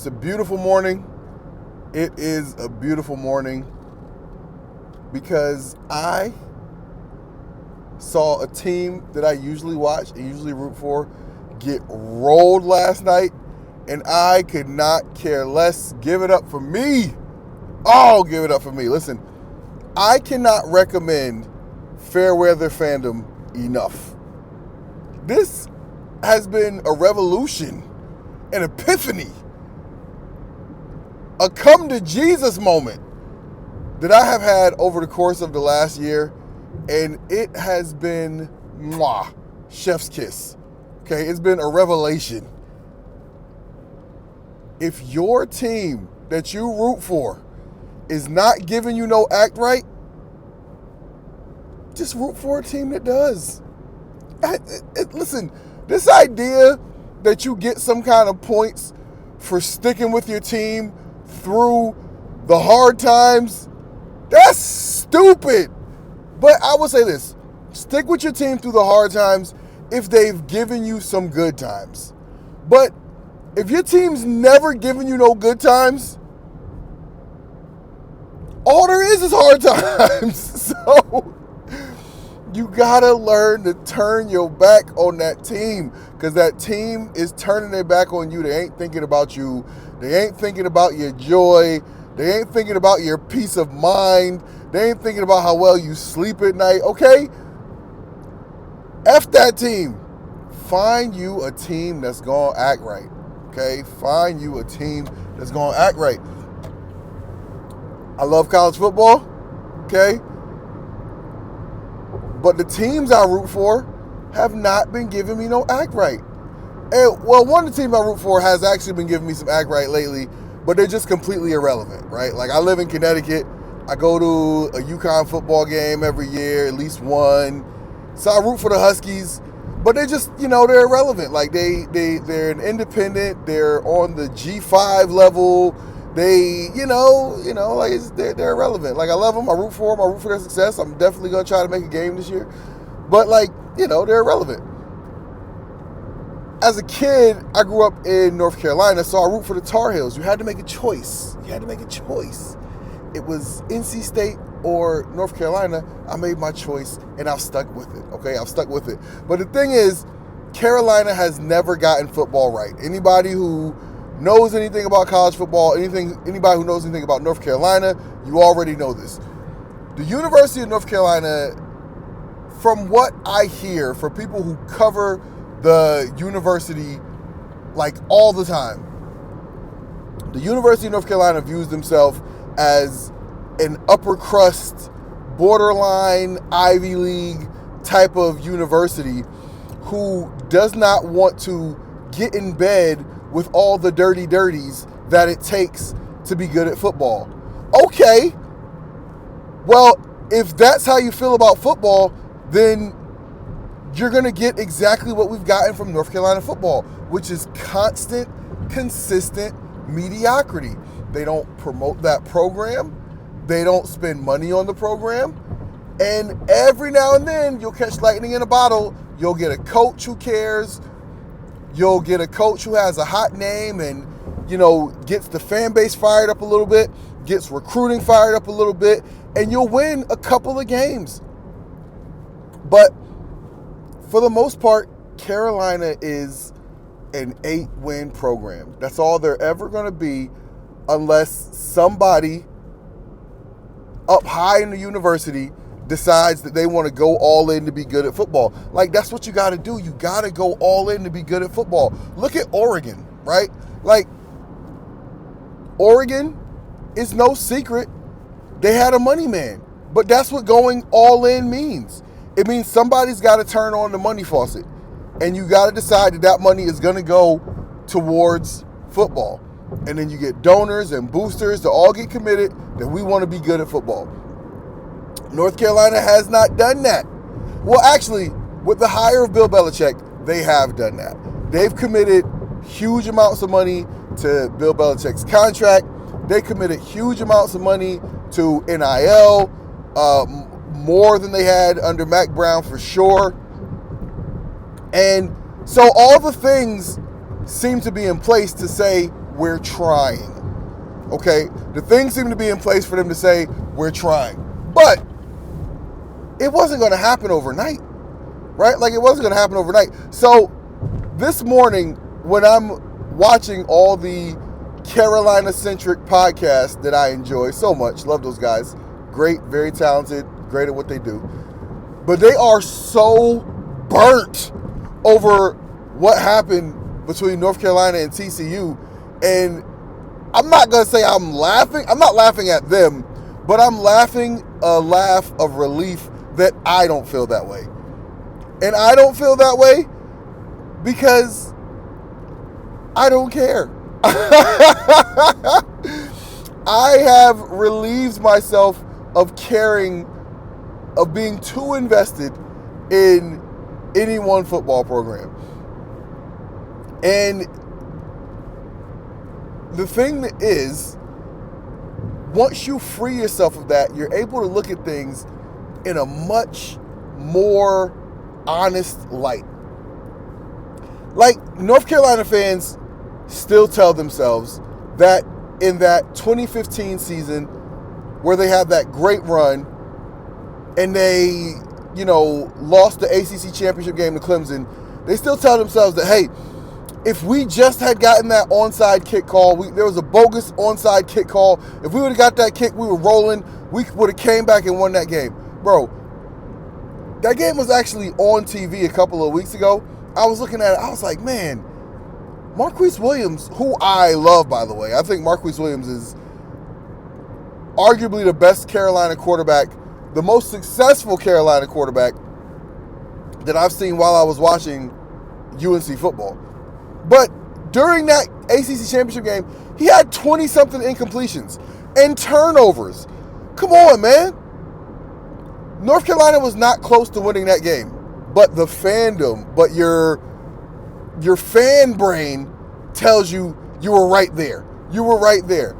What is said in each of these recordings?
It's a beautiful morning. It is a beautiful morning because I saw a team that I usually watch and usually root for get rolled last night, and I could not care less. Give it up for me. Oh, give it up for me. Listen, I cannot recommend fair weather fandom enough. This has been a revolution, an epiphany, a come to Jesus moment that I have had over the course of the last year, and it has been chef's kiss. Okay, it's been a revelation. If your team that you root for is not giving you no act right, just root for a team that does. Listen, this idea that you get some kind of points for sticking with your team through the hard times, that's stupid. But I will say this, stick with your team through the hard times if they've given you some good times. But if your team's never given you no good times, all there is hard times. So you gotta learn to turn your back on that team, because that team is turning their back on you. They ain't thinking about you. They ain't thinking about your joy. They ain't thinking about your peace of mind. They ain't thinking about how well you sleep at night, okay? F that team. Find you a team that's gonna act right, okay? Find you a team that's gonna act right. I love college football, okay? But the teams I root for have not been giving me no act right. And, well, one of the teams I root for has actually been giving me some act right lately, but they're just completely irrelevant, right? Like, I live in Connecticut. I go to a UConn football game every year, at least one. So I root for the Huskies, but they're just, they're irrelevant. Like, they're an independent. They're on the G5 level. They, they're irrelevant. Like, I love them. I root for them. I root for their success. I'm definitely going to try to make a game this year. But, they're irrelevant. As a kid, I grew up in North Carolina, so I root for the Tar Heels. You had to make a choice. It was NC State or North Carolina. I made my choice, and I've stuck with it, okay? I've stuck with it. But the thing is, Carolina has never gotten football right. Anybody who knows anything about college football, anybody who knows anything about North Carolina, you already know this. The University of North Carolina, from what I hear from people who cover the university all the time, the University of North Carolina views themselves as an upper crust, borderline Ivy League type of university who does not want to get in bed with all the dirties that it takes to be good at football. Okay, well, if that's how you feel about football, then you're going to get exactly what we've gotten from North Carolina football, which is constant, consistent mediocrity. They don't promote that program. They don't spend money on the program. And every now and then, you'll catch lightning in a bottle. You'll get a coach who cares. You'll get a coach who has a hot name and, gets the fan base fired up a little bit, gets recruiting fired up a little bit, and you'll win a couple of games. But for the most part, Carolina is an 8-win program. That's all they're ever going to be, unless somebody up high in the university decides that they want to go all in to be good at football. That's what you got to do. You got to go all in to be good at football. Look at Oregon, right? Oregon is no secret. They had a money man, but that's what going all in means. It means somebody's got to turn on the money faucet, and you got to decide that money is going to go towards football. And then you get donors and boosters to all get committed that we want to be good at football. North Carolina has not done that. Well, actually, with the hire of Bill Belichick, they have done that. They've committed huge amounts of money to Bill Belichick's contract. They committed huge amounts of money to NIL, more than they had under Mac Brown for sure. And so all the things seem to be in place to say, we're trying. Okay? The things seem to be in place for them to say, we're trying. But it wasn't going to happen overnight, right? Like, it wasn't going to happen overnight. So this morning, when I'm watching all the Carolina-centric podcasts that I enjoy so much, love those guys, great, very talented, great at what they do, but they are so burnt over what happened between North Carolina and TCU, and I'm not going to say I'm laughing. I'm not laughing at them, but I'm laughing a laugh of relief that I don't feel that way. And I don't feel that way because I don't care. I have relieved myself of caring, of being too invested in any one football program. And the thing is, once you free yourself of that, you're able to look at things in a much more honest light. Like, North Carolina fans still tell themselves that in that 2015 season where they had that great run and they, lost the ACC championship game to Clemson, they still tell themselves that, hey, if we just had gotten that onside kick call, there was a bogus onside kick call. If we would have got that kick, we were rolling, we would have came back and won that game. Bro, that game was actually on TV a couple of weeks ago. I was looking at it, I was like, man, Marquise Williams, who I love, by the way. I think Marquise Williams is arguably the best Carolina quarterback, the most successful Carolina quarterback that I've seen while I was watching UNC football. But during that ACC championship game, he had 20-something incompletions and turnovers. Come on, man. North Carolina was not close to winning that game. But the fandom, but your fan brain tells you you were right there. You were right there.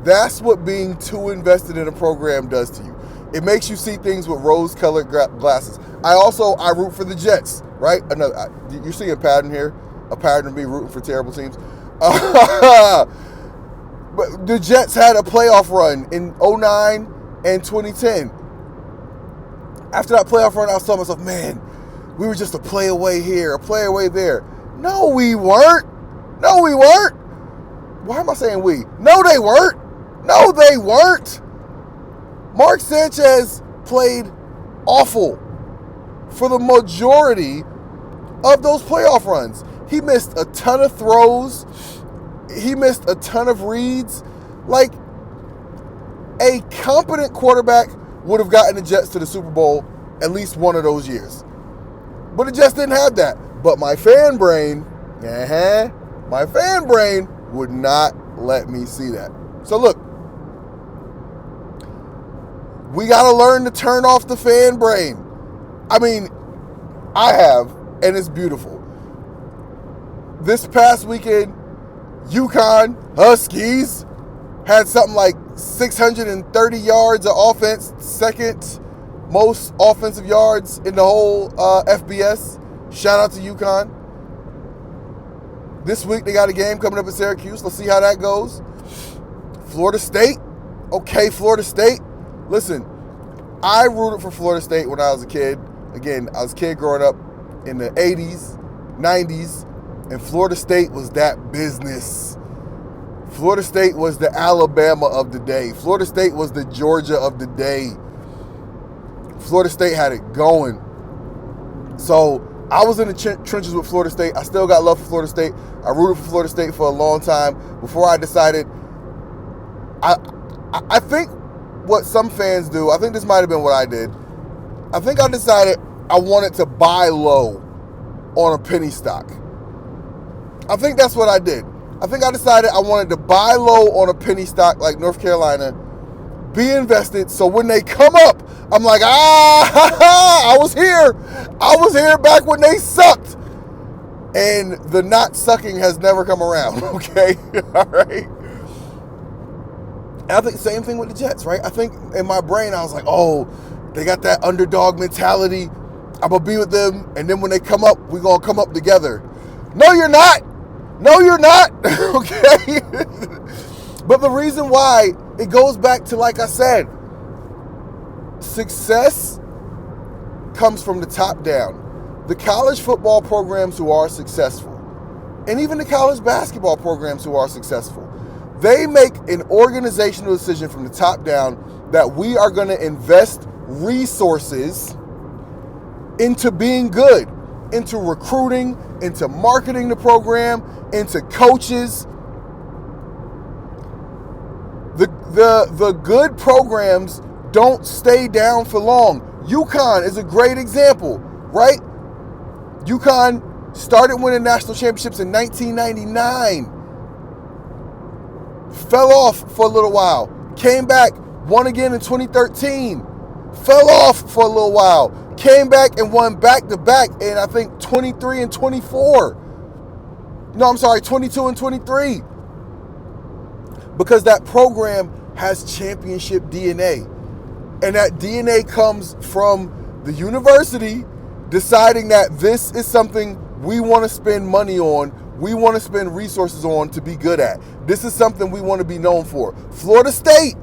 That's what being too invested in a program does to you. It makes you see things with rose-colored glasses. I root for the Jets, right? You're seeing a pattern here, a pattern of me rooting for terrible teams. But the Jets had a playoff run in 2009 and 2010. After that playoff run, I was telling myself, man, we were just a play away here, a play away there. No, we weren't. No, we weren't. Why am I saying we? No, they weren't. No, they weren't. Mark Sanchez played awful for the majority of those playoff runs. He missed a ton of throws. He missed a ton of reads. Like, a competent quarterback would have gotten the Jets to the Super Bowl at least one of those years. But it just didn't have that. But my fan brain would not let me see that. So look, we got to learn to turn off the fan brain. I mean, I have, and it's beautiful. This past weekend, UConn Huskies had something like 630 yards of offense, second most offensive yards in the whole FBS. Shout out to UConn. This week they got a game coming up at Syracuse. Let's see how that goes. Florida State. Okay, Florida State. Listen, I rooted for Florida State when I was a kid. Again, I was a kid growing up in the 80s, 90s, and Florida State was that business. Florida State was the Alabama of the day. Florida State was the Georgia of the day. Florida State had it going. So I was in the trenches with Florida State. I still got love for Florida State. I rooted for Florida State for a long time before I decided. I think what some fans do, I think this might have been what I did. I think I decided I wanted to buy low on a penny stock. I think that's what I did. I think I decided I wanted to buy low on a penny stock like North Carolina, be invested, so when they come up, I'm like, I was here. I was here back when they sucked. And the not sucking has never come around, okay? All right? And I think the same thing with the Jets, right? I think in my brain, I was like, oh, they got that underdog mentality. I'm going to be with them, and then when they come up, we're going to come up together. No, you're not. No, you're not. Okay? But the reason why, it goes back to, like I said, success comes from the top down. The college football programs who are successful, and even the college basketball programs who are successful, they make an organizational decision from the top down that we are going to invest resources into being good, into recruiting, into marketing the program, into coaches. The good programs don't stay down for long. UConn is a great example, right? UConn started winning national championships in 1999. Fell off for a little while. Came back, won again in 2013. Fell off for a little while. Came back and won back-to-back in, I think, 23 and 24. No, I'm sorry, 22 and 23. Because that program has championship DNA. And that DNA comes from the university deciding that this is something we want to spend money on, we want to spend resources on to be good at. This is something we want to be known for. Florida State,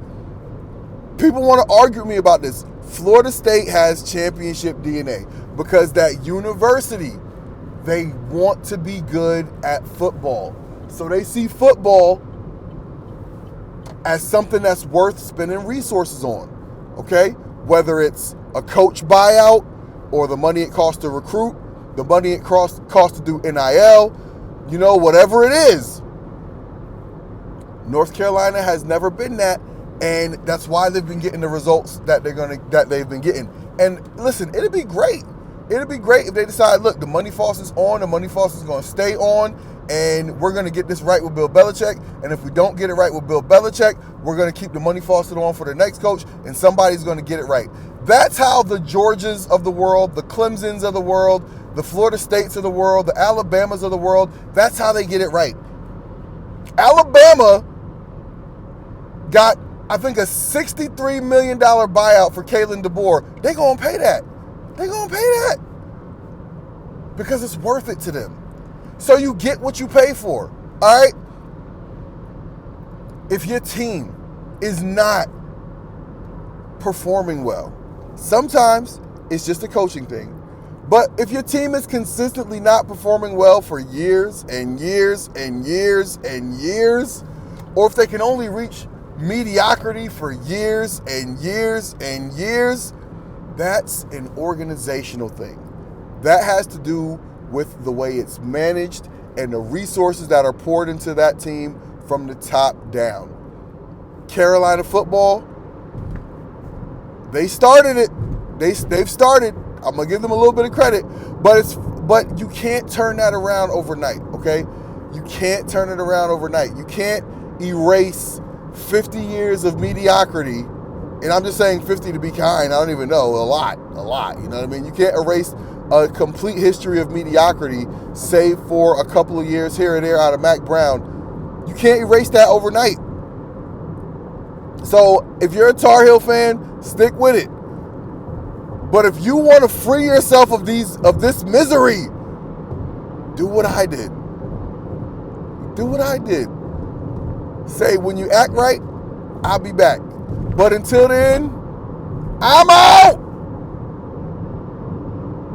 people want to argue with me about this. Florida State has championship DNA because that university, they want to be good at football. So they see football as something that's worth spending resources on, okay? Whether it's a coach buyout or the money it costs to recruit, the money it costs to do NIL, whatever it is. North Carolina has never been that, and that's why they've been getting the results that they've been getting. And listen, it'd be great. It'd be great if they decide, look, the money faucet's on, the money faucet's going to stay on, and we're going to get this right with Bill Belichick. And if we don't get it right with Bill Belichick, we're going to keep the money faucet on for the next coach, and somebody's going to get it right. That's how the Georgias of the world, the Clemsons of the world, the Florida States of the world, the Alabamas of the world, that's how they get it right. Alabama got, I think, a $63 million buyout for Kalen DeBoer. They're going to pay that. They're going to pay that because it's worth it to them. So you get what you pay for, all right? If your team is not performing well, sometimes it's just a coaching thing. But if your team is consistently not performing well for years and years and years and years, or if they can only reach mediocrity for years and years and years, that's an organizational thing. That has to do with the way it's managed and the resources that are poured into that team from the top down. Carolina football, they started it. They've started. I'm gonna give them a little bit of credit, but you can't turn that around overnight, okay? You can't turn it around overnight. You can't erase 50 years of mediocrity, and I'm just saying 50 to be kind. I don't even know, a lot. You know what I mean? You can't erase a complete history of mediocrity, save for a couple of years here and there out of Mac Brown. You can't erase that overnight. So if you're a Tar Heel fan, stick with it. But if you want to free yourself of this misery, do what I did. Do what I did. Say, when you act right, I'll be back. But until then, I'm out.